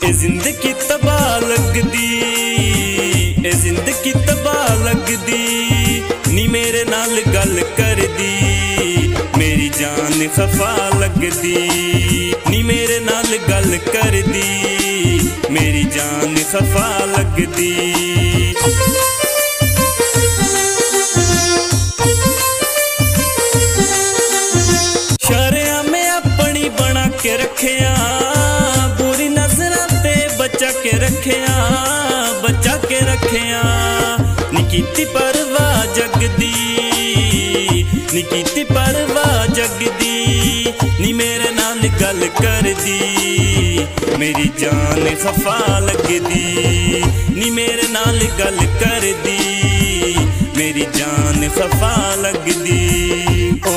ए जिंदगी तबाह लगदी, ए जिंदगी तबाह लगदी, नी मेरे नाल गल करदी, मेरी जान खफा लगदी, नी मेरे नाल गल करदी, मेरी जान खफा लगदी। शर्या मैं अपनी बना के रखिया, बुरी नजरां ते बचा के रखिया, बचा के रखिया। नी कीती परवाह जगदी, नी कीती परवाह जगदी, नी मेरे नाल गल करदी, मेरी जान खफा लगदी, नी मेरे नाल गल करदी, मेरी जान खफा लगदी। ओ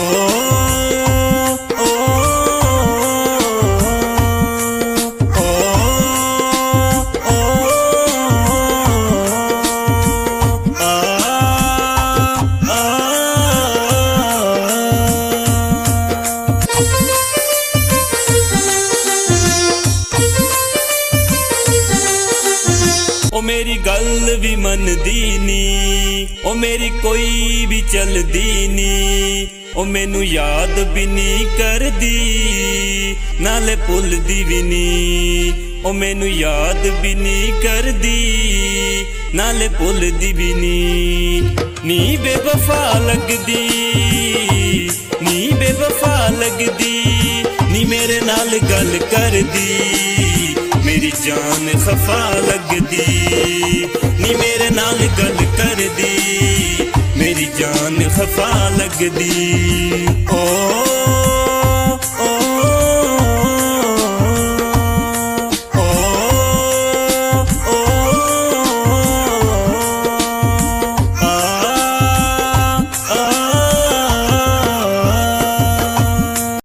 ओ मेरी गल भी मनदी नी, ओ मेरी कोई भी चलदी नी, ओ मैनू याद भी नहीं करदी, नाले भुलदी भी नी, ओ मैनू याद भी नहीं करदी, नाले भुलदी भी नी बेवफा लगदी, नी बेवफा लगदी, नी मेरे नाल गल करदी, मेरी जान खफा लगदी, नी मेरे नाल गल करदी, मेरी जान खफा लगदी। ओ